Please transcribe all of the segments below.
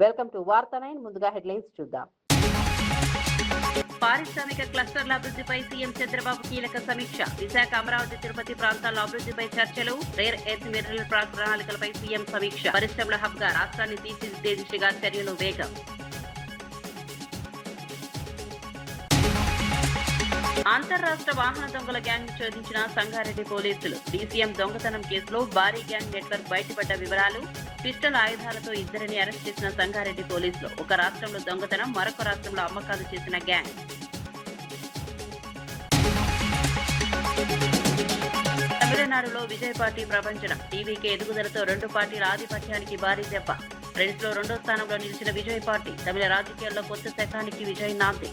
Welcome to వార్తా 9. ముందుగా headlines చూద్దాం. పారిశ్రామిక క్లస్టర్ల అభివృద్ధిపై సీఎం చంద్రబాబు కీలక సమీక్ష. విశాఖ, అమరావతి, తిరుపతి ప్రాంతాల అభివృద్ధిపై చర్చలు. రేర్ ఎర్త్ మినరల్ పార్క్ ప్రణాళికలపై సీఎం సమీక్ష. పరిశ్రమల హబ్ గా రాష్ట్రాన్ని తీర్చిదిద్దే దిశగా చర్యలు వేగం. అంతర్రాష్ట్ర వాహన దొంగల గ్యాంగ్ ఛేదించిన సంగారెడ్డి పోలీసులు. డీసీఎం దొంగతనం కేసులో భారీ గ్యాంగ్ నెట్వర్క్ బయటపడ్డ వివరాలు. పిస్టల్ ఆయుధాలతో ఇద్దరిని అరెస్ట్ చేసిన సంగారెడ్డి పోలీసులు. ఒక రాష్ట్రంలో దొంగతనం, మరొక రాష్ట్రంలో అమ్మకాలు చేసిన గ్యాంగ్. తమిళనాడులో విజయ్ పార్టీ ప్రపంచం. టీవీకే ఎదుగుదలతో రెండు పార్టీల ఆధిపత్యానికి భారీ దెబ్బ. ఫ్రెండ్స్ లో 2వ స్థానంలో నిలిచిన విజయ్ పార్టీ. తమిళ రాజకీయాల్లో కొత్త శకానికి విజయ్ నాంది.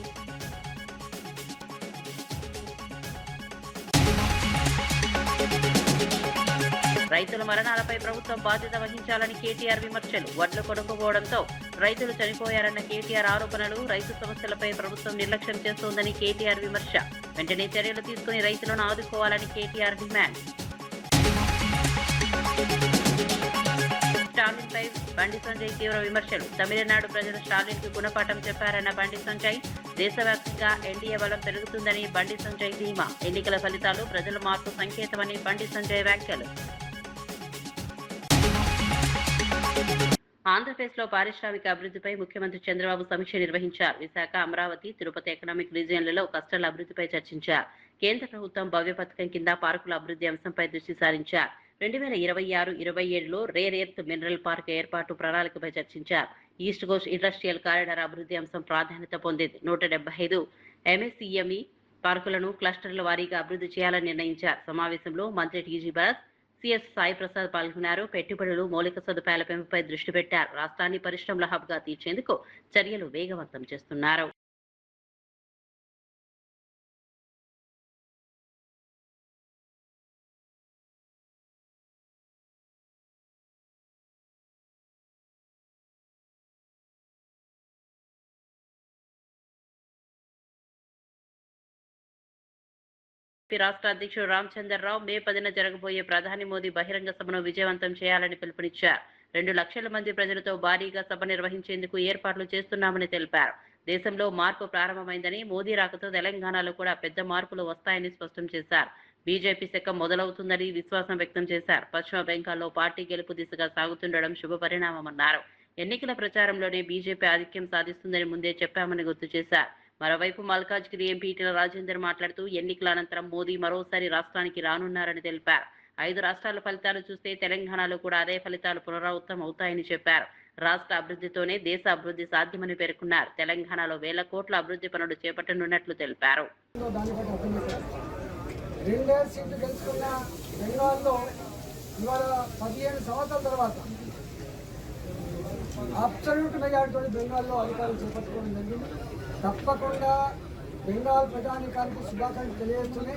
రైతుల మరణాలపై ప్రభుత్వం బాధ్యత వహించాలని కేటీఆర్ విమర్శలు. వడ్లు కొనుక్కోవడంతో రైతులు చనిపోయారన్న కేటీఆర్ ఆరోపణలు. రైతు సమస్యలపై ప్రభుత్వం నిర్లక్ష్యం చేస్తోందని కేటీఆర్ విమర్శ. వెంటనే చర్యలు తీసుకుని రైతులను ఆదుకోవాలని కేటీఆర్ డిమాండ్. స్టాలిన్ పై బండి సంజయ్ తీవ్ర విమర్శలు. తమిళనాడు ప్రజలు స్టాలిన్ కు గుణపాఠం చెప్పారన్న బండి సంజయ్. దేశవ్యాప్తంగా ఎన్డీఏ బలం పెరుగుతుందని బండి సంజయ్ ధీమా. ఎన్నికల ఫలితాలు ప్రజల మార్పు సంకేతమని బండి సంజయ్ వ్యాఖ్యలు. ఆంధ్రప్రదేశ్లో పారిశ్రామిక అభివృద్ధిపై ముఖ్యమంత్రి చంద్రబాబు సమీక్ష నిర్వహించారు. విశాఖ, అమరావతి, తిరుపతి ఎకనామిక్ రీజియన్లలో క్లస్టర్ల అభివృద్ధిపై చర్చించారు. కేంద్ర ప్రభుత్వం భవ్య పథకం కింద పార్కుల అభివృద్ధి అంశంపై దృష్టి సారించారు. 2026-27లో రేర్ ఎర్త్ మినరల్ పార్క్ ఏర్పాటు ప్రణాళికపై చర్చించారు. ఈస్ట్ కోస్ట్ ఇండస్ట్రియల్ కారిడార్ అభివృద్ధి అంశం ప్రాధాన్యత పొందింది. 175 ఎంఎస్ఈఎంఈ పార్కులను క్లస్టర్ల వారీగా అభివృద్ధి చేయాలని నిర్ణయించారు. సమావేశంలో మంత్రి టీజీ భరత్, సిఎస్ సాయి ప్రసాద్ పాల్గొన్నారు. పెట్టుబడులు, మౌలిక సదుపాయాల పెంపుపై దృష్టి పెట్టారు. రాష్ట్రాన్ని పరిశ్రమల హబ్ గా తీర్చేందుకు చర్యలు వేగవంతం చేస్తున్నారు. రాష్ట్ర అధ్యక్షుడు రామచంద్రరావు మే 10న జరగబోయే ప్రధాని మోదీ బహిరంగ సభను విజయవంతం చేయాలని పిలుపునిచ్చారు. 2 లక్షల మంది ప్రజలతో భారీగా సభ నిర్వహించేందుకు ఏర్పాట్లు చేస్తున్నామని తెలిపారు. దేశంలో మార్పు ప్రారంభమైందని, మోదీ రాకతో తెలంగాణలో కూడా పెద్ద మార్పులు వస్తాయని స్పష్టం చేశారు. బీజేపీ శకం మొదలవుతుందని విశ్వాసం వ్యక్తం చేశారు. పశ్చిమ బెంగాల్లో పార్టీ గెలుపు దిశగా సాగుతుండడం శుభపరిణామమన్నారు. ఎన్నికల ప్రచారంలోనే బీజేపీ ఆధిక్యం సాధిస్తుందని ముందే చెప్పామని గుర్తు చేశారు. మరోవైపు మల్కాజ్గిరి ఎంపీ ఈటెల రాజేందర్ మాట్లాడుతూ ఎన్నికల అనంతరం మోదీ మరోసారి రాష్ట్రానికి రానున్నారని తెలిపారు. 5 రాష్ట్రాల ఫలితాలు చూస్తే తెలంగాణలో కూడా అదే ఫలితాలు పునరావృతం అవుతాయని చెప్పారు. రాష్ట్ర అభివృద్ధితోనే దేశ అభివృద్ధి సాధ్యమని పేర్కొన్నారు. తెలంగాణలో 1000 కోట్ల అభివృద్ధి పనులు చేపట్టనున్నట్లు తెలిపారు. అబ్సల్యూట్ మెజారిటీతో బెంగాల్లో అధికారులు చేపట్టుకోవడం జరిగింది. తప్పకుండా బెంగాల్ ప్రజానికానికి శుభాకాంక్షలు తెలియజేస్తూనే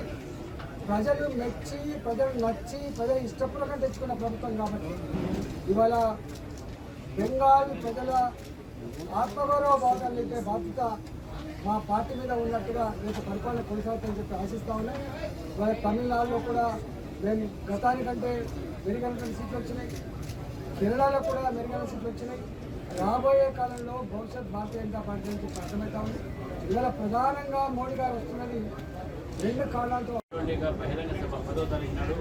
ప్రజలు మెచ్చి, ప్రజలు నచ్చి, ప్రజలు ఇష్టపూర్వకంగా తెచ్చుకున్న ప్రభుత్వం కాబట్టి ఇవాళ బెంగాల్ ప్రజల ఆత్మగౌరవ భాగాలు అయితే బాధ్యత మా పార్టీ మీద ఉన్నట్టుగా రేపు పరిపాలన కొనసాగుతుందని చెప్పి ఆశిస్తూ ఉన్నాయి. ఇవాళ తమిళనాడులో కూడా మేము గతానికంటే మెరుగైన సీట్లు వచ్చినాయి. కేరళలో కూడా మెరుగైన సీట్లు వచ్చినాయి. రాబోయే కాలంలో భవిష్యత్ భారతీయ జనతా పార్టీ నుంచి అర్థమవుతా ఉంది. ఇవాళ ప్రధానంగా మోడీ గారు వస్తున్నది 2 కారణాలతో. బహిరంగ సభ 10వ తారీఖు నాడు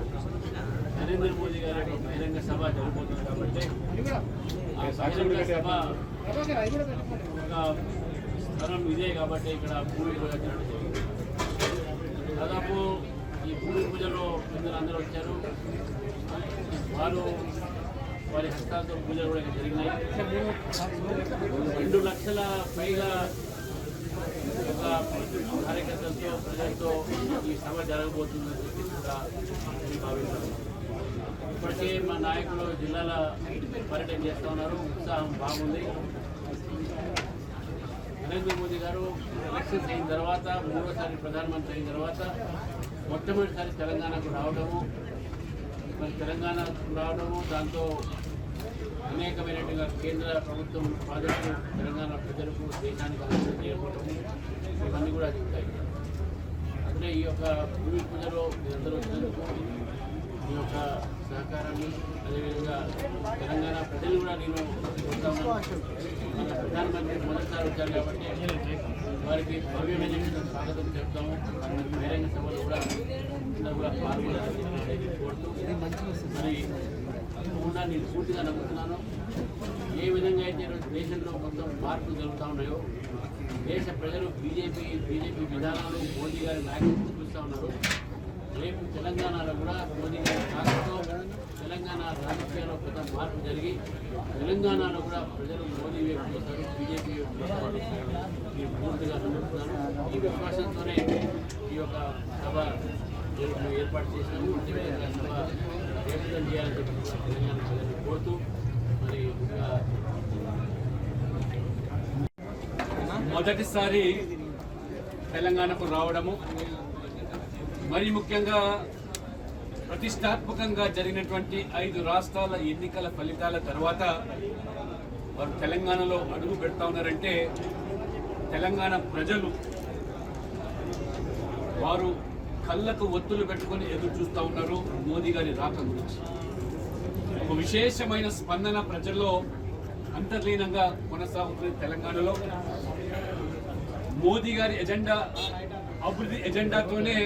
నరేంద్ర మోదీ గారి బహిరంగ సభ జరగబోతుంది కాబట్టి ఆ బహిరంగ సభ ఒక స్థలం ఇదే కాబట్టి ఇక్కడ భూమి పూజ జరగడం జరిగింది. దాదాపు ఈ భూమి పూజలో అందరూ వచ్చారు. వారి హస్తాలతో పూజలు కూడా జరిగినాయి. 2 లక్షల పైగా కార్యకర్తలతో, ప్రజలతో ఈ సభ జరగబోతుందని చెప్పి కూడా భావిస్తాను. ఇప్పటికే మా నాయకులు జిల్లాల పర్యటన చేస్తూ ఉన్నారు. ఉత్సాహం బాగుంది. నరేంద్ర మోదీ గారు ఎలక్షన్స్ అయిన తర్వాత, 3వసారి ప్రధానమంత్రి అయిన తర్వాత మొట్టమొదటిసారి తెలంగాణకు రావడము, మరి తెలంగాణ రావడము, దాంతో అనేకమైనట్టుగా కేంద్ర ప్రభుత్వం ప్రాజెక్టు తెలంగాణ ప్రజలకు, దేశానికి అభివృద్ధి చేయకపోవడము, ఇవన్నీ కూడా చెప్తాయి. అంటే ఈ యొక్క భూమి పూజలో అందరూ వచ్చినందుకు, ఈ యొక్క సహకారాన్ని అదేవిధంగా తెలంగాణ ప్రజలు కూడా నేను కోరుతా ఉన్నాను. మన ప్రధానమంత్రి మొదటిసారి వచ్చారు కాబట్టి వారికి భవ్యమైన స్వాగతం చెప్తాము. బహిరంగ సభలు కూడా అందరూ కూడా పాల్గొనాలని కోరుతూ మరి తప్పకుండా నేను పూర్తిగా నమ్ముతున్నాను. ఏ విధంగా అయితే ఈరోజు దేశంలో మొత్తం మార్పులు జరుగుతూ ఉన్నాయో, దేశ ప్రజలు బీజేపీ విధానాలు మోదీ గారి నాయకత్వం చూస్తూ ఉన్నారు. రేపు తెలంగాణలో కూడా మోదీ గారి నాయకత్వంతో తెలంగాణ రాజకీయాల్లో కొంత మార్పు జరిగి తెలంగాణలో కూడా ప్రజలు మోదీ వైపు వస్తారు, బీజేపీ వైపు వస్తారు. నేను పూర్తిగా నమ్ముతున్నాను. ఈ విశ్వాసంతోనే ఈ యొక్క సభ ఏర్పాటు చేసినాము. అదేవిధంగా సభ ఏర్పాటు చేయాలని చెప్పి తెలంగాణ ప్రజలను కోరుతూ మరి మొదటిసారి తెలంగాణకు రావడము, మరి ముఖ్యంగా ప్రతిష్టాత్మకంగా జరిగినటువంటి 5 రాష్ట్రాల ఎన్నికల ఫలితాల తర్వాత వారు తెలంగాణలో అడుగు పెడతా ఉన్నారంటే తెలంగాణ ప్రజలు వారు కళ్ళకు ఒత్తులు పెట్టుకొని ఎదురు చూస్తూ ఉన్నారు మోదీ గారి రాక గురించి. ఒక విశేషమైన స్పందన ప్రజల్లో అంతర్లీనంగా కొనసాగుతుంది. తెలంగాణలో మోదీ గారి ఎజెండా, అభివృద్ధి ఎజెండాతోనే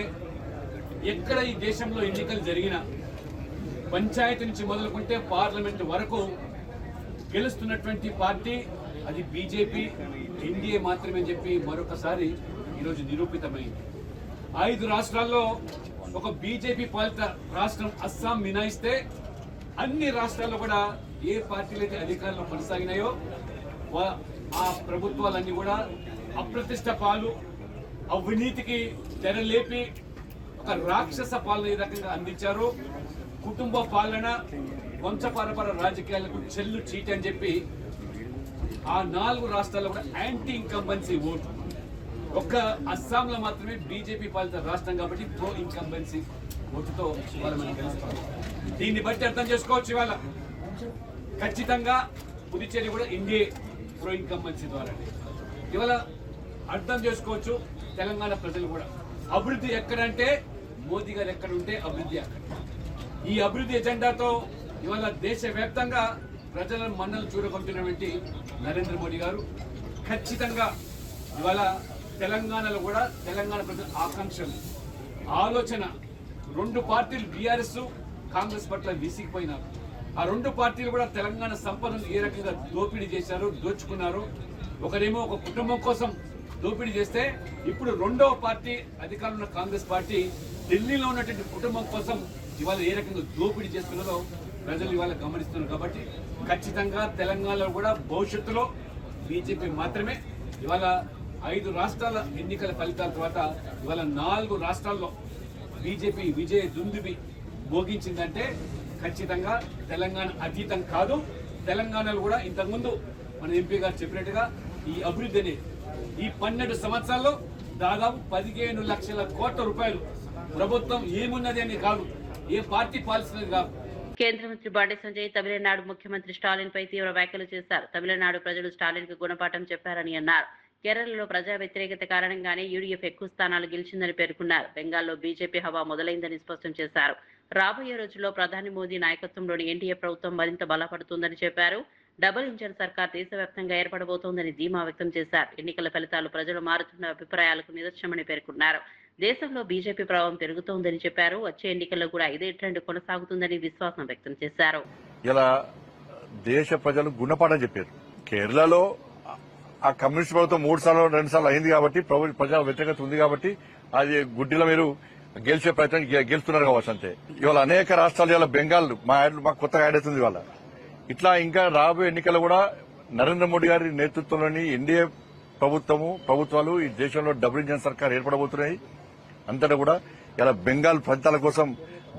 ఎక్కడ ఈ దేశంలో ఎన్నికలు జరిగినా పంచాయతీ నుంచి మొదలుకుంటే పార్లమెంట్ వరకు గెలుస్తున్నటువంటి పార్టీ అది బీజేపీ, ఎన్డీఏ మాత్రమే చెప్పి మరొకసారి ఈరోజు నిరూపితమైంది. 5 రాష్ట్రాల్లో ఒక బీజేపీ పాలిత రాష్ట్రం అస్సాం మినాయిస్తే అన్ని రాష్ట్రాల్లో కూడా ఏ పార్టీలు అయితే అధికారంలో కొనసాగినాయో ఆ ప్రభుత్వాలన్నీ కూడా అప్రతిష్ట పాలు, అవినీతికి తెరలేపి ఒక రాక్షస పాలన ఈ రకంగా అందించారు. కుటుంబ పాలన, వంశపారపర రాజకీయాలకు చెల్లు చీటి అని చెప్పి ఆ 4 రాష్ట్రాల్లో కూడా యాంటీ ఇన్కంబెన్సీ ఓటు. ఒక్క అస్సాంలో మాత్రమే బీజేపీ పాలిత రాష్ట్రం కాబట్టి ప్రో ఇన్కంబెన్సీ ఓటుతో వాళ్ళు మనం గెలుస్తాం. దీన్ని బట్టి అర్థం చేసుకోవచ్చు ఇవాళ ఖచ్చితంగా పుదుచ్చేరి కూడా ఇండియా ప్రో ఇన్కంబెన్సీ ద్వారా ఇవాళ అర్థం చేసుకోవచ్చు. తెలంగాణ ప్రజలు కూడా అభివృద్ధి ఎక్కడంటే మోదీ గారు ఎక్కడ ఉంటే అభివృద్ధి అక్కడ. ఈ అభివృద్ధి ఎజెండాతో ఇవాళ దేశవ్యాప్తంగా ప్రజలను మన్నలు చూడగొంటున్నటువంటి నరేంద్ర మోడీ గారు ఖచ్చితంగా ఇవాళ తెలంగాణలో కూడా తెలంగాణ ప్రజల ఆకాంక్షలు, ఆలోచన 2 పార్టీలు బీఆర్ఎస్, కాంగ్రెస్ పట్ల విసిగిపోయినారు. ఆ 2 పార్టీలు కూడా తెలంగాణ సంపదను ఏ రకంగా దోపిడీ చేశారు, దోచుకున్నారు. ఒకరేమో ఒక కుటుంబం కోసం దోపిడీ చేస్తే ఇప్పుడు 2వ పార్టీ అధికారంలో ఉన్న కాంగ్రెస్ పార్టీ ఢిల్లీలో ఉన్నటువంటి కుటుంబం కోసం ఇవాళ ఏ రకంగా దోపిడీ చేస్తున్నదో ప్రజలు ఇవాళ గమనిస్తున్నారు. కాబట్టి ఖచ్చితంగా తెలంగాణలో కూడా భవిష్యత్తులో బీజేపీ మాత్రమే. ఇవాళ 5 రాష్ట్రాల ఎన్నికల ఫలితాల తర్వాత ఇవాళ 4 రాష్ట్రాల్లో బీజేపీ విజయ దుందుబి మోగించిందంటే ఖచ్చితంగా తెలంగాణ అతీతం కాదు. తెలంగాణలో కూడా ఇంతకుముందు మన ఎంపీ గారు చెప్పినట్టుగా ఈ అభివృద్ధి అనేది ఈ 12 సంవత్సరాల్లో దాదాపు 15 లక్షల కోట్ల రూపాయలు ప్రభుత్వం ఏమున్నది అని కాదు, ఏ పార్టీ పాలిసినది కాదు. కేంద్ర మంత్రి బండి సంజయ్ తమిళనాడు ముఖ్యమంత్రి స్టాలిన్ పై తీవ్ర వ్యాఖ్యలు చేశారు. తమిళనాడు ప్రజలు స్టాలిన్ కు గుణపాఠం చెప్పారని అన్నారు. కేరళలో ప్రజా వ్యతిరేకత కారణంగానే యూడీఎఫ్ ఎక్కువ స్థానాలు గెలిచిందని పేర్కొన్నారు. బెంగాల్లో బీజేపీ హవా మొదలైందని స్పష్టం చేశారు. రాబోయే రోజుల్లో ప్రధాని మోదీ నాయకత్వంలోని ఎన్డీఏ ప్రభుత్వం మరింత బలపడుతుందని చెప్పారు. డబుల్ ఇంజన్ సర్కార్ దేశవ్యాప్తంగా ఏర్పడబోతోందని ధీమా వ్యక్తం చేశారు. ఎన్నికల ఫలితాలు ప్రజలు మారుతున్న అభిప్రాయాలకు నిదర్శనమని పేర్కొన్నారు. దేశంలో బీజేపీ ప్రభావం పెరుగుతోందని చెప్పారు. వచ్చే ఎన్నికల్లో కూడా ఇదే ట్రెండ్ కొనసాగుతుందని విశ్వాసం వ్యక్తం చేశారు. ఇలా దేశ ప్రజలు గుణపాఠం చెప్పారు. కేరళలో ఆ కమ్యూనిస్ట్ ప్రభుత్వం 3 సార్లు 2 సార్లు అయింది కాబట్టి ప్రజా వ్యతిరేకత ఉంది కాబట్టి అది గుడ్డిలో మీరు గెలిచే ప్రయత్నం గెలుస్తున్నారు కావచ్చు అంతే. ఇవాళ అనేక రాష్ట్రాలు ఇవాళ బెంగాల్ మాకు కొత్తగా యాడ్ అవుతుంది ఇవాళ. ఇట్లా ఇంకా రాబోయే ఎన్నికల్లో కూడా నరేంద్ర మోడీ గారి నేతృత్వంలోని ఎన్డీఏ ప్రభుత్వాలు ఈ దేశంలో డబుల్ ఇంజన్ సర్కార్ ఏర్పడబోతున్నాయి. అంతటా కూడా ఇలా బెంగాల్ ఫలితాల కోసం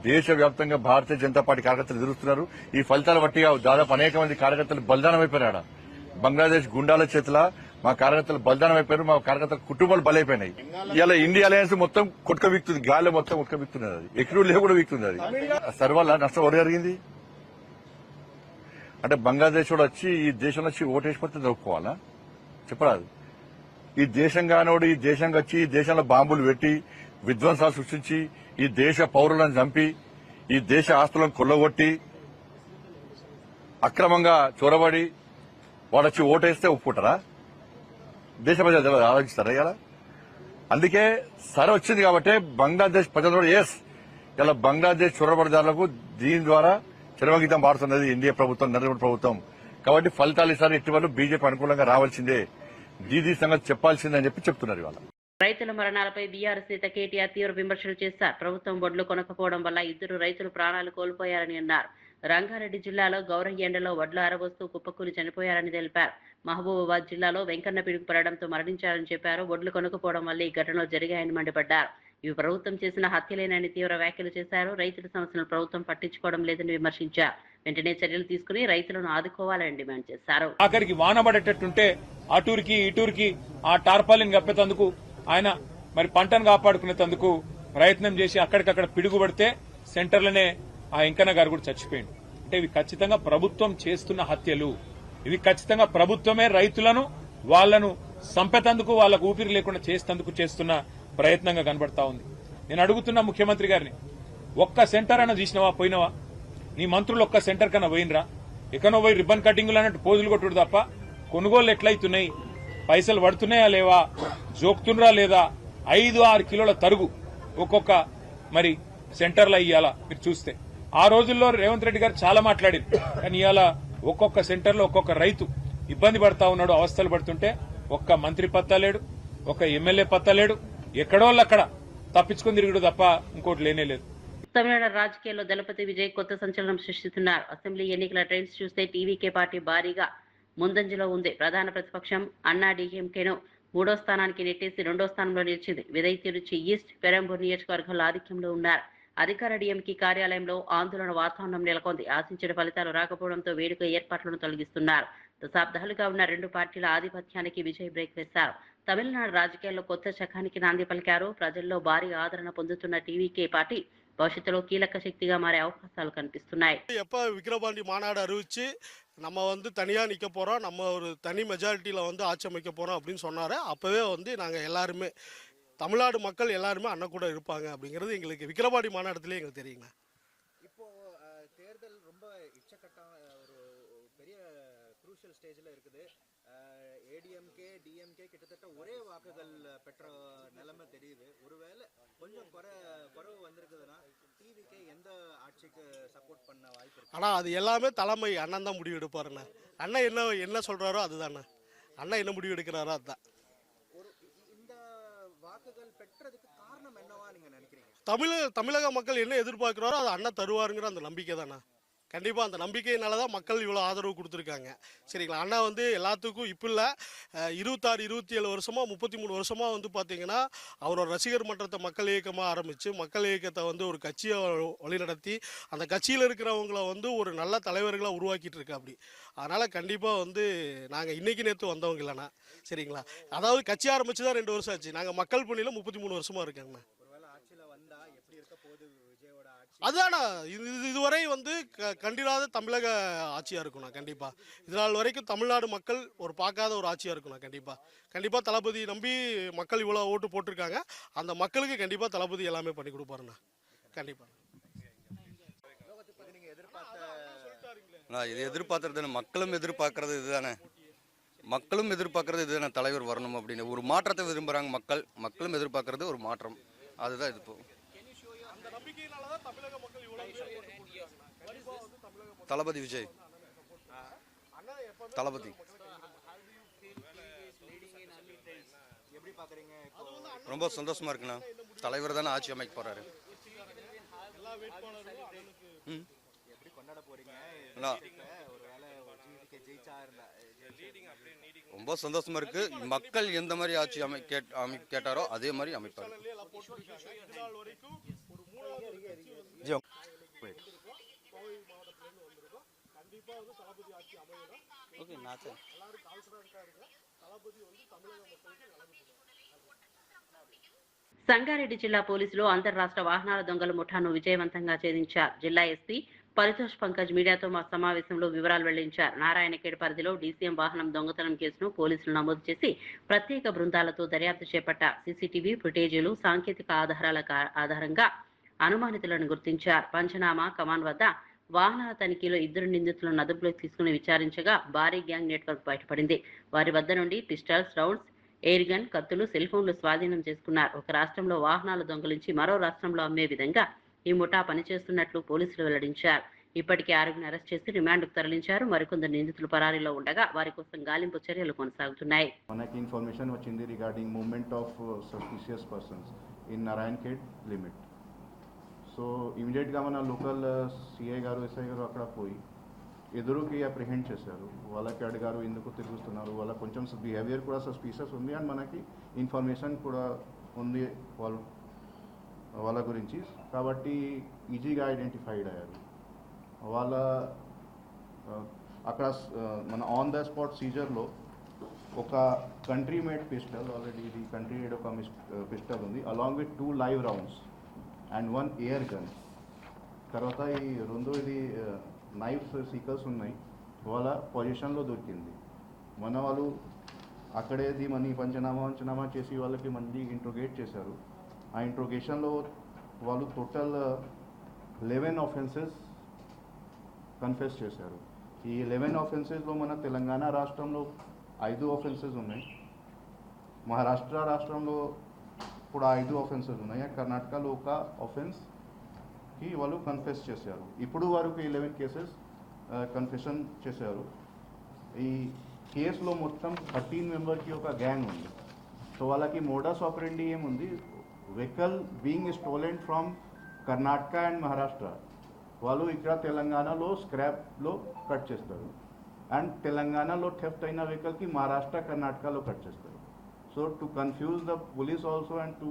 దేశవ్యాప్తంగా భారతీయ జనతా పార్టీ కార్యకర్తలు ఎదురుస్తున్నారు. ఈ ఫలితాల బట్టి దాదాపు అనేక మంది కార్యకర్తలు బలిదానం అయిపోయినాడు. బంగ్లాదేశ్ గుండాల చేతుల మా కార్యకర్తలు బలిదానం అయిపోయారు. మా కార్యకర్తల కుటుంబాలు బలైపోయినాయి. ఇలా ఇండియా అలయన్స్ మొత్తం కొట్టుక వీక్తుంది, గాలి మొత్తం కొట్టుక వీక్తున్నది. అది ఎక్కడూ లేవు కూడా వీక్తుంది. అది సర్వల్ల నష్టం ఎవరు జరిగింది అంటే బంగ్లాదేశ్ కూడా వచ్చి ఈ దేశంలో వచ్చి ఓటేసిపోతే దొరుకుకోవాలా చెప్పరాదు. ఈ దేశం కానోడు ఈ దేశంకి వచ్చి ఈ దేశంలో బాంబులు పెట్టి విధ్వంసాలు సృష్టించి ఈ దేశ పౌరులను చంపి ఈ దేశ ఆస్తులను కొల్లగొట్టి అక్రమంగా చొరబడి వాడొచ్చి ఓటేస్తే ఒప్పుకుంటారా? దేశ ప్రజలు ఆలోచిస్తారా ఇలా? అందుకే సరే వచ్చింది కాబట్టి బంగ్లాదేశ్ ప్రజలు కూడా ఇలా బంగ్లాదేశ్ చొరబడిదారులకు దీని ద్వారా చరమగీతం పాడుతున్నది ఇండియా ప్రభుత్వం, నరేంద్ర మోదీ ప్రభుత్వం. కాబట్టి ఫలితాలు ఈసారి ఎట్టి వాళ్ళు బీజేపీ అనుకూలంగా రావాల్సిందే, దీదీ సంగతి చెప్పాల్సిందే అని చెప్పి చెప్తున్నారు ఇవాళ. రైతుల మరణాలపై బీఆర్ఎస్ నేత కేటీఆర్ తీవ్ర విమర్శలు చేశారు. ప్రభుత్వం వడ్లు కొనకపోవడం వల్ల 2 రైతులు ప్రాణాలు కోల్పోయారని అన్నారు. రంగారెడ్డి జిల్లాలో గౌరయ్య ఎండలో వడ్లు ఆరబోస్తూ కుప్పకూలి చనిపోయారని తెలిపారు. మహబూబాబాద్ జిల్లాలో వెంకన్న పిడుగు పడడంతో మరణించారని చెప్పారు. వడ్లు కొనకపోవడం వల్ల ఈ ఘటనలు జరిగాయని మండిపడ్డారు. ఇవి ప్రభుత్వం చేసిన హత్యలేనని తీవ్ర వ్యాఖ్యలు చేశారు. రైతుల సమస్యలను ప్రభుత్వం పట్టించుకోవడం లేదని విమర్శించారు. వెంటనే చర్యలు తీసుకుని రైతులను ఆదుకోవాలని డిమాండ్ చేశారు. ఆఖరికి వానబడేటట్టుంటే అటూరికి ఇటూరికి ఆ టార్పాలిన్ కప్పేందుకు ఆయన మరి పంటను కాపాడుకునేందుకు ప్రయత్నం చేసి అక్కడికక్కడ పిడుగుపడితే సెంటర్లోనే ఆ వెంకన్న గారు కూడా చచ్చిపోయింది. అంటే ఇవి ఖచ్చితంగా ప్రభుత్వం చేస్తున్న హత్యలు. ఇవి ఖచ్చితంగా ప్రభుత్వమే రైతులను వాళ్లను సంపేతందుకు వాళ్లకు ఊపిరి లేకుండా చేసేందుకు చేస్తున్న ప్రయత్నంగా కనబడతా ఉంది. నేను అడుగుతున్నా ముఖ్యమంత్రి గారిని, ఒక్క సెంటర్ అన్న తీసినవా, పోయినవా? నీ మంత్రులు ఒక్క సెంటర్ కన్నా పోయినరా? ఎక్కనో పోయి రిబ్బన్ కటింగ్లు అన్నట్టు పోజులు కొట్టుడు తప్ప కొనుగోలు ఎట్లయితున్నాయి, పైసలు పడుతున్నాయా లేవా, జోక్తుండ్రా లేదా, 5-6 కిలోల తరుగు ఒక్కొక్క మరి సెంటర్లో ఇయ్యాలా? మీరు చూస్తే ఆ రోజుల్లో రేవంత్ రెడ్డి గారు చాలా మాట్లాడారు, కానీ ఇవాళ ఒక్కొక్క సెంటర్లో ఒక్కొక్క రైతు ఇబ్బంది పడతా ఉన్నాడు, అవస్థలు పడుతుంటే ఒక్క మంత్రి పత్తలేడు, ఒక ఎమ్మెల్యే పత్తలేడు, ఎక్కడోళ్ళక్కడ తప్పించుకుని తిరుగుడు తప్ప ఇంకోటి లేనే లేదు. తమిళనాడు రాజకీయాల్లో దళపతి విజయ్ కొత్త సంచలనం సృష్టిస్తున్నారు. అసెంబ్లీ ఎన్నికల ట్రెండ్స్ చూస్తే టీవీకే పార్టీ భారీగా ముందంజలో ఉంది. ప్రధాన ప్రతిపక్షం అన్నా డీఎంకేను 3వ స్థానానికి నెట్టేసి 2వ స్థానంలో నిలిచింది. విజయ్ తిరుచి ఈస్ట్, పెరంబూర్ నియోజకవర్గంలో ఆధిక్యంలో ఉన్నారు. అధికార డీఎంకే కార్యాలయంలో ఆందోళన వాతావరణం నెలకొంది. ఆశించిన ఫలితాలు రాకపోవడంతో వేడుక ఏర్పాట్లను తొలగిస్తున్నారు. దశాబ్దాలుగా ఉన్న 2 పార్టీల ఆధిపత్యానికి విజయ్ బ్రేక్ వేశారు. తమిళనాడు రాజకీయాల్లో కొత్త శకానికి నాంది పలికారు. ప్రజల్లో భారీ ఆదరణ పొందుతున్న టీవీకే పార్టీ భవిష్యత్తులో కీలక శక్తిగా మారే అవకాశాలు కనిపిస్తున్నాయి. எப்போ விக்கிரவாண்டி மாநாடு அறிவிச்சு நம்ம தனியாக நிற்க போகிறோம், நம்ம ஒரு தனி மெஜாரிட்டியில் ஆட்சி அமைக்க போகிறோம் அப்படின்னு சொன்னார். அப்போவே நாங்கள் எல்லாருமே தமிழ்நாடு மக்கள் எல்லாருமே அண்ணன் கூட இருப்பாங்க அப்படிங்கிறது எங்களுக்கு விக்கிரவாண்டி மாநாட்டத்திலே எங்களுக்கு தெரியுங்க. இப்போ தேர்தல் ரொம்ப இச்சக்கட்டம், ஒரு பெரிய குரூஷியல் ஸ்டேஜில் இருக்குது. ஏடிஎம்கே டிஎம்கே கிட்டத்தட்ட ஒரே வாக்குகள் பெற்ற நிலைமை தெரியுது. ஒருவேளை கொஞ்சம் குறைவு வந்திருக்குதுன்னா டிவிக்கு எந்த ஆட்சிக்கு சப்போர்ட் பண்ண வாய்ப்பு இருக்கு? ஆனால் அது எல்லாமே தலைமை அண்ணன் தான் முடிவு எடுப்பாருண்ணே. அண்ணன் என்ன சொல்கிறாரோ அதுதாண்ணே. அண்ணன் என்ன முடிவு எடுக்கிறாரோ அதுதான். இந்த வாக்குகள் பெற்றதுக்கு காரணம் என்னவா நீங்க நினைக்கிறீங்க? தமிழக மக்கள் என்ன எதிர்பார்க்கிறாரோ அதை அண்ணன் தருவாருங்கிற அந்த நம்பிக்கை தானே. கண்டிப்பாக அந்த நம்பிக்கையினால தான் மக்கள் இவ்வளோ ஆதரவு கொடுத்துருக்காங்க. சரிங்களா? அண்ணா எல்லாத்துக்கும் இப்போ இல்லை, 26-27 வருஷமாக 33 வருஷமாக பார்த்தீங்கன்னா அவரோட ரசிகர் மன்றத்தை மக்கள் இயக்கமாக ஆரம்பித்து மக்கள் இயக்கத்தை ஒரு கட்சியை வழிநடத்தி அந்த கட்சியில் இருக்கிறவங்கள ஒரு நல்ல தலைவர்களாக உருவாக்கிட்டு இருக்கா. அப்படி அதனால் கண்டிப்பாக நாங்கள் இன்றைக்கி நேற்று வந்தவங்க இல்லைண்ணா. சரிங்களா? அதாவது கட்சி ஆரம்பித்து தான் 2 வருஷம் ஆச்சு. நாங்கள் மக்கள் பணியில் 33 வருஷமாக இருக்காங்கண்ணா. அதுதானா இதுவரை கண்டிராத தமிழக ஆட்சியாக இருக்கும்ண்ணா. கண்டிப்பாக இதனால் வரைக்கும் தமிழ்நாடு மக்கள் பார்க்காத ஒரு ஆட்சியாக இருக்கும்ண்ணா. கண்டிப்பாக தளபதி நம்பி மக்கள் இவ்வளோ ஓட்டு போட்டிருக்காங்க. அந்த மக்களுக்கு கண்டிப்பாக தளபதி எல்லாமே பண்ணி கொடுப்பாருண்ணா. கண்டிப்பாக இது எதிர்பார்க்கறது மக்களும் எதிர்பார்க்கறது இதுதானே. மக்களும் எதிர்பார்க்கறது இதுதானே, தலைவர் வரணும் அப்படின்னு ஒரு மாற்றத்தை விரும்புகிறாங்க மக்கள். மக்களும் எதிர்பார்க்கறது ஒரு மாற்றம், அதுதான் இது. தளபதி விஜய், தளபதி ரொம்ப சந்தோஷமா இருக்குண்ணா. தலைவர் தானே ஆட்சி அமைக்க போறாரு. ரொம்ப சந்தோஷமா இருக்கு. மக்கள் எந்த மாதிரி ஆட்சி கேட்டாரோ அதே மாதிரி அமைப்பாரு. సంగారెడ్డి జిల్లా పోలీసులు అంతర్రాష్ట్ర వాహనాల దొంగల ముఠాను విజయవంతంగా ఛేదించారు. జిల్లా ఎస్పీ పరితోష్ పంకజ్ మీడియాతో సమావేశంలో వివరాలు వెల్లడించారు. నారాయణఖేడ్ పరిధిలో డీసీఎం వాహనం దొంగతనం కేసును పోలీసులు నమోదు చేసి ప్రత్యేక బృందాలతో దర్యాప్తు చేపట్టారు. సీసీటీవీ ఫుటేజీలు, సాంకేతిక ఆధారాల ఆధారంగా అనుమానితులను గుర్తించారు. పంచనామా కమాన్ వద్ద వాహనాల తనిఖీలో 2 నిందితులను అదుపులోకి తీసుకుని విచారించగా భారీ గ్యాంగ్ నెట్వర్క్ బయటపడింది. వారి వద్ద నుండి పిస్టల్స్, రౌండ్స్, ఎయిర్ గన్, కత్తులు, సెల్ ఫోన్లు స్వాధీనం చేసుకున్నారు. ఒక రాష్ట్రంలో వాహనాలు దొంగిలించి మరో రాష్ట్రంలో అమ్మే విధంగా ఈ ముఠా పనిచేస్తున్నట్లు పోలీసులు వెల్లడించారు. ఇప్పటికే 6గురిని అరెస్ట్ చేసి రిమాండ్కు తరలించారు. మరికొందరు నిందితులు పరారీలో ఉండగా వారి కోసం గాలింపు చర్యలు కొనసాగుతున్నాయి. మనకి ఇన్ఫర్మేషన్ వచ్చింది regarding movement of suspicious persons in Narayankhed limit. So ఇమీడియట్గా మన లోకల్ సిఐ గారు, ఎస్ఐ గారు అక్కడ పోయి ఎదురుకి అప్రిహెండ్ చేశారు. వాళ్ళకి అడిగారు ఎందుకు తిరుగుతున్నారు, వాళ్ళ కొంచెం బిహేవియర్ కూడా సస్పీషియస్ ఉంది అండ్ మనకి ఇన్ఫర్మేషన్ కూడా ఉంది వాళ్ళ గురించి. కాబట్టి ఈజీగా ఐడెంటిఫైడ్ అయ్యారు. వాళ్ళ అక్కడ మన ఆన్ ద స్పాట్ సీజర్లో ఒక కంట్రీ మేడ్ పిస్టల్, ఆల్రెడీ ఇది కంట్రీ మేడ్ ఒక పిస్టల్ ఉంది, along with 2 live rounds and 1 air gun. తర్వాత ఈ 2 ఇది నైఫ్స్ సీకర్స్ ఉన్నాయి, వాళ్ళ పొజిషన్లో దొరికింది. మన వాళ్ళు అక్కడేది మన పంచనామా చేసి వాళ్ళకి మళ్ళీ ఇంట్రోగేట్ చేశారు. ఆ ఇంట్రోగేషన్లో వాళ్ళు టోటల్ 11 ఆఫెన్సెస్ కన్ఫెస్ చేశారు. ఈ 11 ఆఫెన్సెస్లో మన తెలంగాణ రాష్ట్రంలో 5 ఆఫెన్సెస్ ఉన్నాయి, మహారాష్ట్ర రాష్ట్రంలో కూడా 5 ఆఫెన్సెస్ ఉన్నాయి, కర్ణాటకలో ఒక ఆఫెన్స్కి వాళ్ళు కన్ఫెస్ చేశారు. ఇప్పుడు వరకు 11 కేసెస్ కన్ఫెషన్ చేశారు. ఈ కేసులో మొత్తం 13 మెంబర్కి ఒక గ్యాంగ్ ఉంది. సో వాళ్ళకి మోడస్ ఆపరెండి ఏముంది, vehicle being stolen from Karnataka and Maharashtra, వాళ్ళు ఇక్కడ తెలంగాణలో స్క్రాప్లో కట్ చేస్తారు అండ్ తెలంగాణలో థెఫ్ట్ అయిన వెహికల్కి మహారాష్ట్ర, కర్ణాటకలో కట్ చేస్తారు. So to confuse the police also and to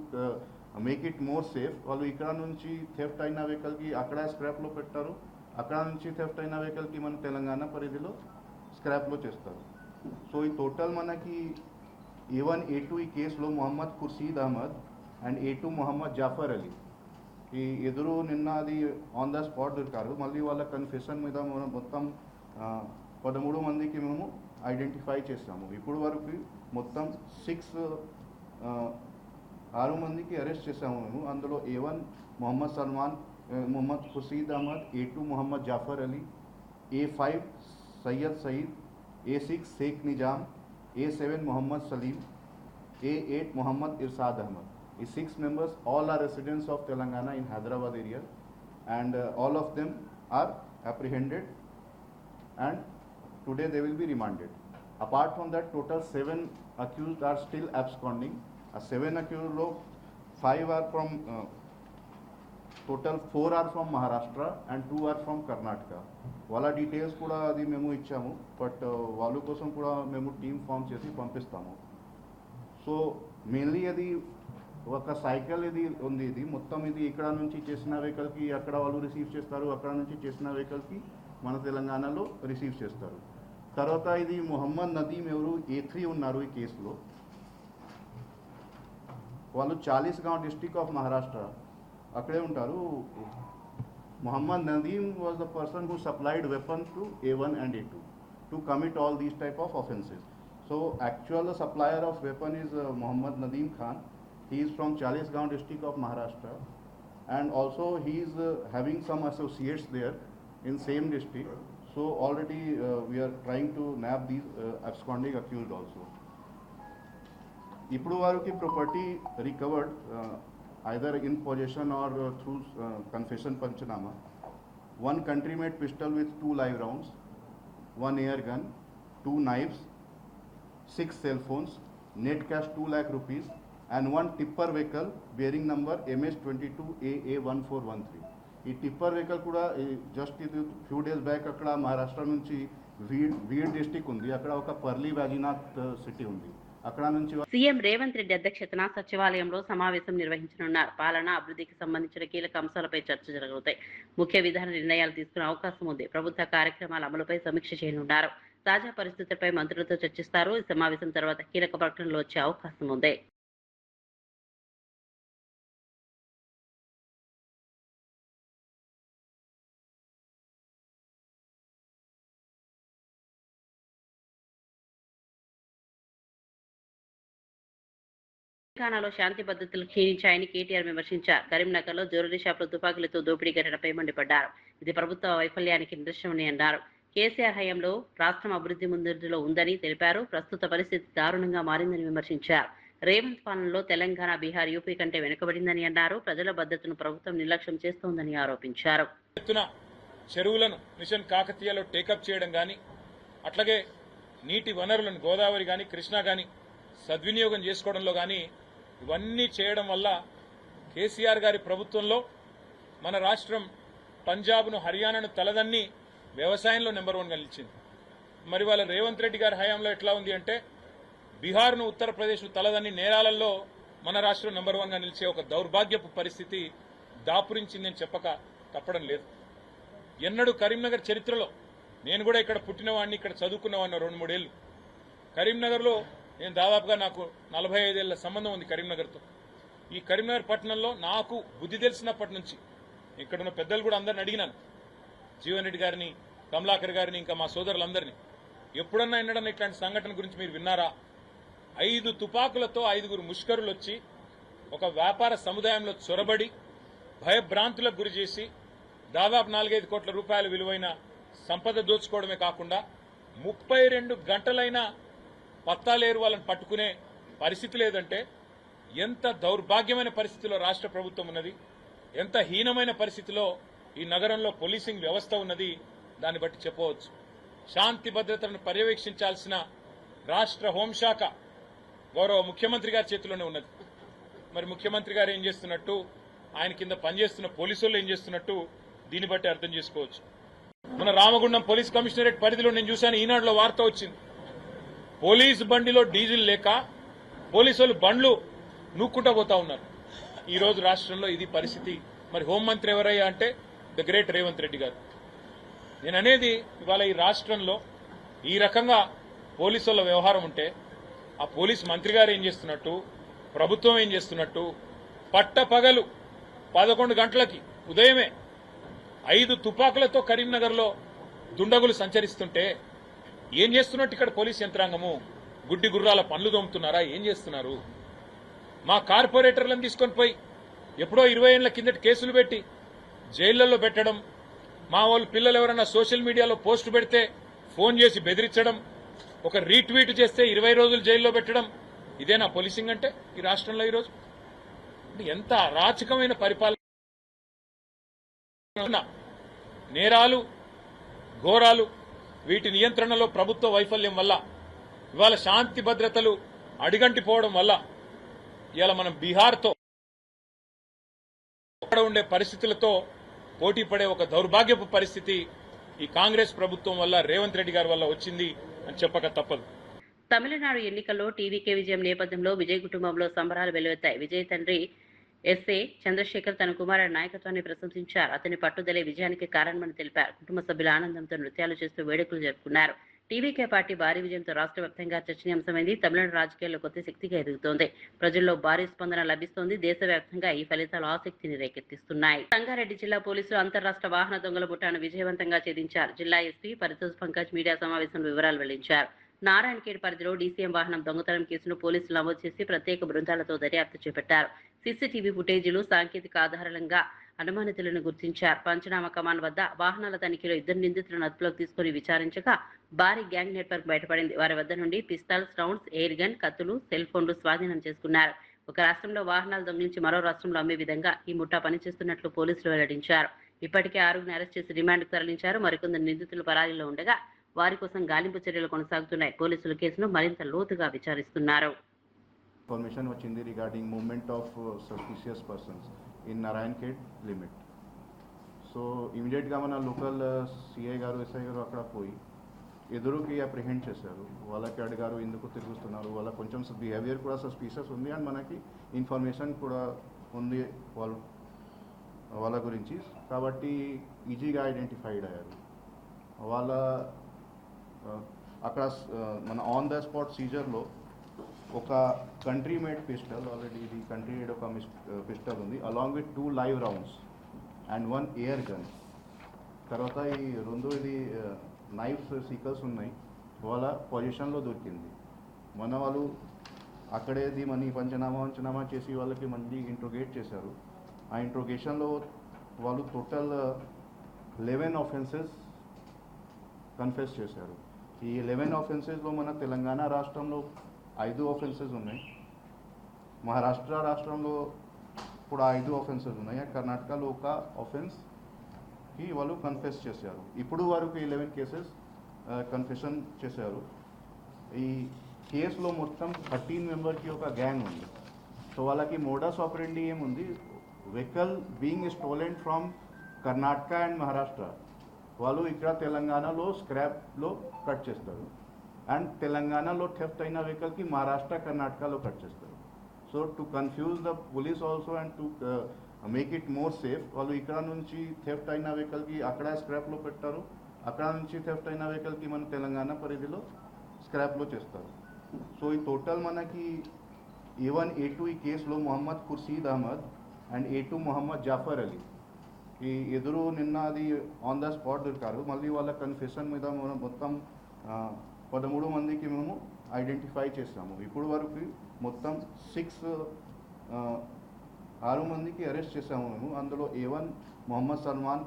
make it more safe, వాళ్ళు ఇక్కడ నుంచి థెఫ్ట్ అయిన వెహికల్కి అక్కడ స్క్రాప్లో పెట్టారు, అక్కడ నుంచి థెఫ్ట్ అయిన వెహికల్కి మన తెలంగాణ పరిధిలో స్క్రాప్లో చేస్తారు. సో ఈ టోటల్ మనకి A1, A2 ఈ కేసులో మొహమ్మద్ ఖుర్షీద్ అహ్మద్ అండ్ A2 మొహమ్మద్ జాఫర్ అలీ ఈ ఎదురు నిన్న అది ఆన్ ద స్పాట్ దొరికారు. మళ్ళీ వాళ్ళ కన్ఫెషన్ మీద మనం మొత్తం 13 మందికి మేము ఐడెంటిఫై చేస్తాము. ఇప్పుడు వరకు మొత్తం 6 మందికి అరెస్ట్ చేసాము మేము. అందులో A1 Mohammed Salman, Mohammed Khursheed Ahmed, A2 Mohammed Jafar Ali, A5 Syed Saeed, A6 Sheikh Nizam, A7 Mohammed Saleem, A8 Mohammed Irshad Ahmed. These 6 members all are residents of Telangana in Hyderabad area and all of them are apprehended and today they will be remanded. Apart from that, total 7 accused are still absconding. 7 accused lo 5 are from total 4 are from Maharashtra and 2 are from Karnataka. Wala details kuda adi memu ichamu but valu kosam kuda memu team form chesi pampistamu. So mainly adi ఒక cycle ఇది ఉంది, ఇది మొత్తం ఇది ఇక్కడ నుంచి చేసిన వెహికల్కి అక్కడ వాళ్ళు రిసీవ్ చేస్తారు, అక్కడ నుంచి చేసిన వెహికల్కి మన తెలంగాణలో రిసీవ్ చేస్తారు. తర్వాత ఇది మొహమ్మద్ నదీం ఎవరు A3 ఉన్నారు ఈ కేసులో, వాళ్ళు చాలీస్గావ్ డిస్ట్రిక్ట్ ఆఫ్ మహారాష్ట్ర అక్కడే ఉంటారు. Mohammed Nadeem was the person who supplied weapon to A1 and A2 to commit all these type of offenses. So actual supplier of weapon is Mohammad Nadeem Khan. He is from Chalisgaon district of Maharashtra and also he is having some associates there in same district. So already we are trying to nab these absconding accused also. Ippudu varuki property recovered either in possession or through confession panchanama. 1 country made pistol with 2 live rounds, 1 air gun, 2 knives, 6 cell phones, net cash 2 lakh rupees and 1 tipper vehicle bearing number MS22AA1413. ఈ tipper vehicle కూడా just ఇది few days back అక్కడ మహారాష్ట్ర నుంచి weed district ఉంది, అక్కడ ఒక Palri వాజినాథ్ city ఉంది, అక్కడ నుంచి సీఎం రేవంత్ రెడ్డి అధ్యక్షతన సచివాలయంలో సమావేశం నిర్వహించనున్నారు. పాలన అభివృద్ధికి సంబంధించిన కీలక అంశాలపై చర్చ జరగనుతాయి. ముఖ్య విధాన నిర్ణయాలు తీసుకునే అవకాశం ఉంది. ప్రభుత్వ కార్యక్రమాల అమలుపై సమీక్ష చేయనున్నారు. తాజా పరిస్థితులపై మంత్రులతో చర్చిస్తారు. ఈ సమావేశం తర్వాత కీలక ప్రకటనలు వచ్చే అవకాశం ఉంది. తెలంగాణలో శాంతి భద్రతలు క్షీణించాయని కేటీఆర్ విమర్శించారు. కరీంనగర్లో జ్యువెలరీ షాపులో తుపాకులతో దోపిడీ ఘటనపై మండిపడ్డారు. ఇది ప్రభుత్వ వైఫల్యానికి నిదర్శనమని అన్నారు. కేసీఆర్ హయాంలో రాష్ట్రం అభివృద్ధి ముందంజలో ఉందని తెలిపారు. ప్రస్తుత పరిస్థితి దారుణంగా మారిందని విమర్శించారు. రేవంత్ పాలనలో తెలంగాణ, బీహార్, యూపీ కంటే వెనుకబడిందని అన్నారు. ప్రజల భద్రతను ప్రభుత్వం నిర్లక్ష్యం చేస్తోందని ఆరోపించారు. చెరువులను మిషన్ కాకతీయలో టేకప్ చేయడం కానీ, అట్లాగే నీటి వనరులను గోదావరి కానీ, కృష్ణా కానీ సద్వినియోగం చేసుకోవడంలో కానీ ఇవన్నీ చేయడం వల్ల కేసీఆర్ గారి ప్రభుత్వంలో మన రాష్ట్రం పంజాబ్ను, హర్యానాను తలదన్ని వ్యవసాయంలో నెంబర్ 1గా నిలిచింది. మరి వాళ్ళ రేవంత్ రెడ్డి గారి హయాంలో ఎట్లా ఉంది అంటే బీహార్ను, ఉత్తరప్రదేశ్ను తలదన్ని నేరాలలో మన రాష్ట్రం నెంబర్ 1గా నిలిచే ఒక దౌర్భాగ్యపు పరిస్థితి దాపురించిందని చెప్పక తప్పడం లేదు. ఎన్నడూ కరీంనగర్ చరిత్రలో, నేను కూడా ఇక్కడ పుట్టినవాడిని, ఇక్కడ చదువుకున్నవాడిని 2-3 ఏళ్ళు. కరీంనగర్లో నేను దాదాపుగా నాకు 45 ఏళ్ల సంబంధం ఉంది కరీంనగర్తో. ఈ కరీంనగర్ పట్టణంలో నాకు బుద్ధి తెలిసినప్పటి నుంచి ఇక్కడున్న పెద్దలు కూడా అందరిని అడిగినాను, జీవన్ రెడ్డి గారిని, కమలాకర్ గారిని, ఇంకా మా సోదరులందరినీ, ఎప్పుడన్నా ఎన్నడన్నా ఇట్లాంటి సంఘటన గురించి మీరు విన్నారా? 5 తుపాకులతో 5గురు ముష్కరులు వచ్చి ఒక వ్యాపార సముదాయంలో చొరబడి భయభ్రాంతులకు గురి చేసి దాదాపు 4-5 కోట్ల రూపాయల విలువైన సంపద దోచుకోవడమే కాకుండా 32 గంటలైనా పత్తాలేరు వాళ్ళని పట్టుకునే పరిస్థితి లేదంటే ఎంత దౌర్భాగ్యమైన పరిస్థితిలో రాష్ట్ర ప్రభుత్వం ఉన్నది, ఎంత హీనమైన పరిస్థితిలో ఈ నగరంలో పోలీసింగ్ వ్యవస్థ ఉన్నది, దాన్ని బట్టి చెప్పవచ్చు. శాంతి భద్రతలను పర్యవేక్షించాల్సిన రాష్ట్ర హోంశాఖ గౌరవ ముఖ్యమంత్రి గారి చేతిలోనే ఉన్నది. మరి ముఖ్యమంత్రి గారు ఏం చేస్తున్నట్టు, ఆయన కింద పనిచేస్తున్న పోలీసులు ఏం చేస్తున్నట్టు దీన్ని బట్టి అర్థం చేసుకోవచ్చు. మన రామగుండం పోలీస్ కమిషనరేట్ పరిధిలో నేను చూశాను, ఈనాడులో వార్త వచ్చింది. పోలీసు బండిలో డీజిల్ లేక పోలీసులు బండ్లు నూక్కుంటూ పోతా ఉన్నారు. ఈ రోజు రాష్ట్రంలో ఇది పరిస్థితి. మరి హోంమంత్రి ఎవరయ్యా అంటే ద గ్రేట్ రేవంత్ రెడ్డి గారు. నేను అనేది ఇవాళ ఈ రాష్ట్రంలో ఈ రకంగా పోలీసుల వ్యవహారం ఉంటే ఆ పోలీస్ మంత్రి గారు ఏం చేస్తున్నట్టు, ప్రభుత్వం ఏం చేస్తున్నట్టు, పట్టపగలు 11 గంటలకి ఉదయమే 5 తుపాకులతో కరీంనగర్లో దుండగులు సంచరిస్తుంటే ఏం చేస్తున్నట్టు ఇక్కడ పోలీస్ యంత్రాంగము? గుడ్డి గుర్రాల పనులు దోముతున్నారా? ఏం చేస్తున్నారు? మా కార్పొరేటర్లను తీసుకొని పోయి ఎప్పుడో 20 ఏళ్ల కిందటి కేసులు పెట్టి జైళ్లలో పెట్టడం, మా వాళ్ళు పిల్లలు ఎవరైనా సోషల్ మీడియాలో పోస్ట్ పెడితే ఫోన్ చేసి బెదిరించడం, ఒక రీట్వీట్ చేస్తే 20 రోజులు జైల్లో పెట్టడం, ఇదేనా పోలీసింగ్ అంటే ఈ రాష్ట్రంలో ఈరోజు? ఎంత అరాచకమైన పరిపాలన! నేరాలు, ఘోరాలు, వీటి నియంత్రణలో ప్రభుత్వ వైఫల్యం వల్ల, ఇవాళ శాంతి భద్రతలు అడిగంటిపోవడం వల్ల ఇవాళ మనం బీహార్తో ఉండే పరిస్థితులతో పోటీ పడే ఒక దౌర్భాగ్యపు పరిస్థితి ఈ కాంగ్రెస్ ప్రభుత్వం వల్ల, రేవంత్ రెడ్డి గారి వల్ల వచ్చింది అని చెప్పక తప్పదు. తమిళనాడు ఎన్నికల్లో టీవీకే విజయం నేపథ్యంలో విజయ్ కుటుంబంలో సంబరాలు వెల్లువెత్తాయి. విజయ్ తండ్రి ఎస్ఏ చంద్రశేఖర్ తన కుమారుడి నాయకత్వాన్ని ప్రశంసించారు. అతని పట్టుదలే విజయానికి కారణమని తెలిపారు. కుటుంబ సభ్యుల ఆనందంతో నృత్యాలు చేస్తూ వేడుకలు జరుపుకున్నారు. టీవీకే పార్టీ భారీ విజయంతో రాష్ట్ర వ్యాప్తంగా చర్చనీయాంశమైంది. తమిళనాడు రాజకీయాల్లో కొత్త శక్తిగా ఎదుగుతోంది. ప్రజల్లో భారీ స్పందన లభిస్తోంది. దేశవ్యాప్తంగా ఈ ఫలితాలు ఆసక్తిని రేకెత్తిస్తున్నాయి. సంగారెడ్డి జిల్లా పోలీసులు అంతర్రాష్ట్ర వాహన దొంగల ముఠాను విజయవంతంగా ఛేదించారు. జిల్లా ఎస్పీ పరితోష్ పంకజ్ మీడియా సమావేశంలో వివరాలు వెల్లడించారు. నారాయణఖేడ్ పరిధిలో డీసీఎం వాహనం దొంగతనం కేసును పోలీసులు నమోదు చేసి ప్రత్యేక బృందాలతో దర్యాప్తు చేపట్టారు. సీసీటీవీ ఫుటేజీలు, సాంకేతిక ఆధారాలంగా అనుమానితులను గుర్తించారు. పంచనామా కమాన్ వద్ద వాహనాల తనిఖీలో 2 నిందితులను అదుపులోకి తీసుకుని విచారించగా భారీ గ్యాంగ్ నెట్వర్క్ బయటపడింది. వారి వద్ద నుండి పిస్తాల్స్, రౌండ్స్, ఎయిర్ గన్, కత్తులు, సెల్ ఫోన్లు స్వాధీనం చేసుకున్నారు. ఒక రాష్ట్రంలో వాహనాలు దొంగిలించి మరో రాష్ట్రంలో అమ్మే విధంగా ఈ ముఠా పనిచేస్తున్నట్లు పోలీసులు వెల్లడించారు. ఇప్పటికే 6గురిని అరెస్ట్ చేసి రిమాండ్కు తరలించారు. మరికొందరు నిందితులు పరారీలో ఉండగా వారి కోసం గాలింపు చర్యలు కొనసాగుతున్నాయి. పోలీసులు కేసును మరింత లోతుగా విచారిస్తున్నారు. ఇన్ఫర్మేషన్ వచ్చింది regarding movement of suspicious persons in Narayankhed limit. So ఇమీడియట్గా మన లోకల్ సిఐ గారు, ఎస్ఐ గారు అక్కడ పోయి ఎదురుకి అప్రిహెండ్ చేశారు. వాళ్ళకి అడిగారు ఎందుకు తిరుగుతున్నారు, వాళ్ళ కొంచెం బిహేవియర్ కూడా సస్పిషియస్ ఉంది అండ్ మనకి ఇన్ఫర్మేషన్ కూడా ఉంది వాళ్ళ గురించి. కాబట్టి ఈజీగా ఐడెంటిఫైడ్ అయ్యారు. వాళ్ళ అక్కడ మన ఆన్ ద స్పాట్ సీజర్లో ఒక కంట్రీ మేడ్ పిస్టల్, ఆల్రెడీ ఇది కంట్రీ మేడ్ ఒక పిస్టల్ ఉంది, along with 2 live rounds and 1 air gun. తర్వాత ఈ 2 ఇది నైఫ్స్, సీకల్స్ ఉన్నాయి, వాళ్ళ పొజిషన్లో దొరికింది. మన వాళ్ళు అక్కడేది మనీ పంచనామా చేసి వాళ్ళకి మళ్ళీ ఇంట్రోగేట్ చేశారు. ఆ ఇంట్రోగేషన్లో వాళ్ళు టోటల్ 11 ఆఫెన్సెస్ కన్ఫెస్ చేశారు. ఈ 11 ఆఫెన్సెస్లో మన తెలంగాణ రాష్ట్రంలో 5 ఆఫెన్సెస్ ఉన్నాయి, మహారాష్ట్ర రాష్ట్రంలో కూడా 5 ఆఫెన్సెస్ ఉన్నాయి, కర్ణాటకలో ఒక ఆఫెన్స్కి వాళ్ళు కన్ఫెస్ చేశారు. ఇప్పుడు వరకు 11 కేసెస్ కన్ఫెషన్ చేశారు. ఈ కేసులో మొత్తం 13 మెంబర్కి ఒక గ్యాంగ్ ఉంది. సో వాళ్ళకి మోడస్ ఆపరెండి ఏముంది, vehicle being stolen from Karnataka and Maharashtra, వాళ్ళు ఇక్కడ తెలంగాణలో స్క్రాప్లో కట్ చేస్తారు, అండ్ తెలంగాణలో థెఫ్ట్ అయిన వెహికల్కి మహారాష్ట్ర కర్ణాటకలో కట్ చేస్తారు. So to confuse the police also and to make it more safe, వాళ్ళు ఇక్కడ నుంచి థెఫ్ట్ అయిన వెహికల్కి అక్కడ స్క్రాప్లో పెట్టారు, అక్కడ నుంచి థెఫ్ట్ అయిన వెహికల్కి మన తెలంగాణ పరిధిలో స్క్రాప్లో చేస్తారు. సో ఈ టోటల్ మనకి A1 A2 ఈ కేసులో మొహమ్మద్ ఖుర్షీద్ అహ్మద్ అండ్ A2 మొహమ్మద్ జాఫర్ అలీ ఈ ఎదురు నిన్న అది ఆన్ ద స్పాట్ దొరికారు. మళ్ళీ వాళ్ళ కన్ఫెషన్ మీద మనం మొత్తం 13 మందికి మేము ఐడెంటిఫై చేసాము. ఇప్పుడు వరకు మొత్తం 6 మందికి అరెస్ట్ చేసాము మేము. అందులో A1 Mohammed Salman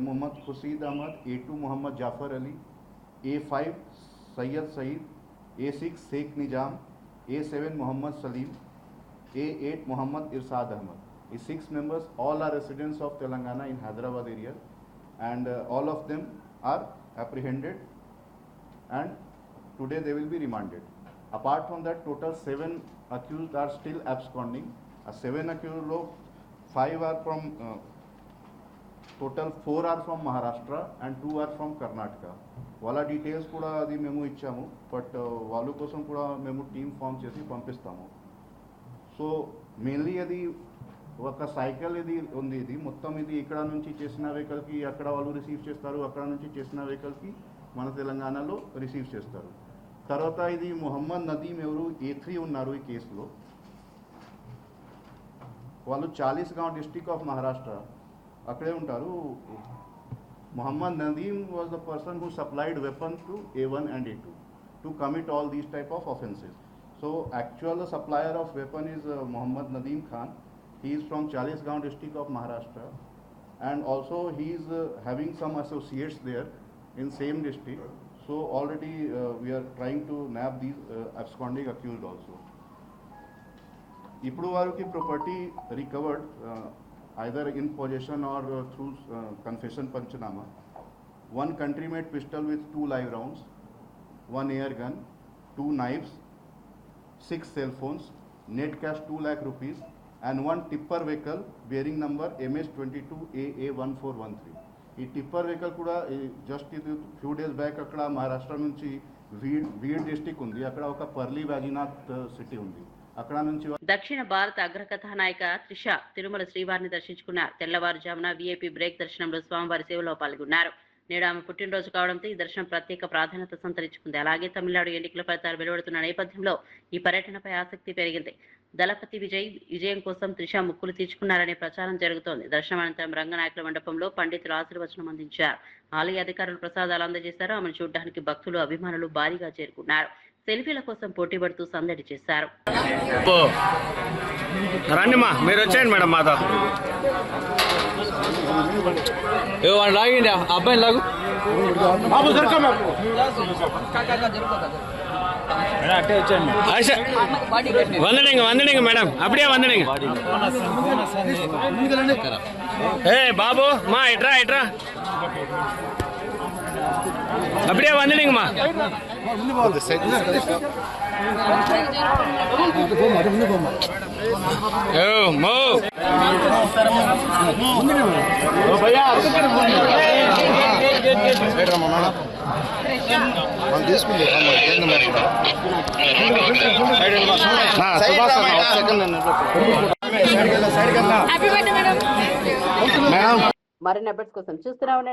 Mohammed Khursheed Ahmed, A2 Mohammed Jafar Ali, A5 Syed Saeed, A6 Sheikh Nizam, A7 Mohammed Saleem, A8 Mohammed Irshad Ahmed. ఈ 6 members all are residents of Telangana in Hyderabad area, and all of them are apprehended and today they will be remanded. Apart from that, total 7 accused are still absconding. 7 accused lo 5 are from total 4 are from Maharashtra and 2 are from Karnataka. వాళ్ళ details కూడా అది మేము ఇచ్చాము, but వాళ్ళ కోసం కూడా మేము team form చేసి పంపిస్తాము. సో మెయిన్లీ అది ఒక సైకిల్ ఇది ఉంది, ఇది మొత్తం ఇది ఇక్కడ నుంచి చేసిన వెహికల్కి అక్కడ వాళ్ళు రిసీవ్ చేస్తారు, అక్కడ నుంచి చేసిన వెహికల్కి మన తెలంగాణలో రిసీవ్ చేస్తారు. తర్వాత ఇది మొహమ్మద్ నదీం ఎవరు A3 ఉన్నారు ఈ కేసులో, వాళ్ళు చాలీస్గాంవ్ డిస్ట్రిక్ట్ ఆఫ్ మహారాష్ట్ర అక్కడే ఉంటారు. Mohammed Nadeem was the person who supplied weapon to A1 and A2 to commit all these type of offences. So actual supplier of weapon is Mohammad Nadeem Khan. He is from Chalisgaon district of Maharashtra, and also he is having some associates there in same district. So already we are trying to nab these absconding accused also. ఇప్పుడు వారికి property recovered either in possession or through confession panchanama. 1 country made pistol with 2 live rounds, 1 air gun, 2 knives, 6 cell phones, net cash 2 lakh rupees, and 1 tipper vehicle bearing number MS22AA1413. ఈ tipper vehicle కూడా just ఇది few days back అక్కడ మహారాష్ట్ర నుంచి weed district ఉంది, అక్కడ ఒక Palri వాజినాథ్ city ఉంది, అక్కడ నుంచి. దక్షిణ భారత అగ్రకథానాయిక త్రిష తిరుమల శ్రీవారిని దర్శించుకున్నారు. తెల్లవారుజామున వీఐపీ బ్రేక్ దర్శనంలో స్వామివారి సేవలో పాల్గొన్నారు. నేడు ఆమె పుట్టినరోజు కావడంతో ఈ దర్శనం ప్రత్యేక ప్రాధాన్యత సంతరించుకుంది. అలాగే తమిళనాడు ఎన్నికల ఫలితాలు వెలువడుతున్న నేపథ్యంలో ఈ పర్యటనపై ఆసక్తి పెరిగింది. దళపతి విజయం కోసం త్రిష ముక్కులు తీర్చుకున్నారనే ప్రచారం జరుగుతోంది. దర్శనం అనంతరం రంగనాయకుల మండపంలో పండితులు ఆశీర్వచనం అందించారు. ఆలయ అధికారులు ప్రసాదాలు అందజేశారు. ఆమెను చూడడానికి భక్తులు అభిమానులు భారీగా చేరుకున్నారు. సెల్ఫీల కోసం పోటీ పడుతూ సందడి చేశారు. రండిమా, మీరు వచ్చేయండి మేడం మాతో. లాగండి అబ్బాయి లాగు. వందడింగ మేడం, అప్పుడే వందడింగ. ఏ బాబు మా ఇట్రా அப்படியே வந்துடுங்கம்மா. మరిన్ని అప్డేట్స్ కోసం చూస్తూనే ఉండండి.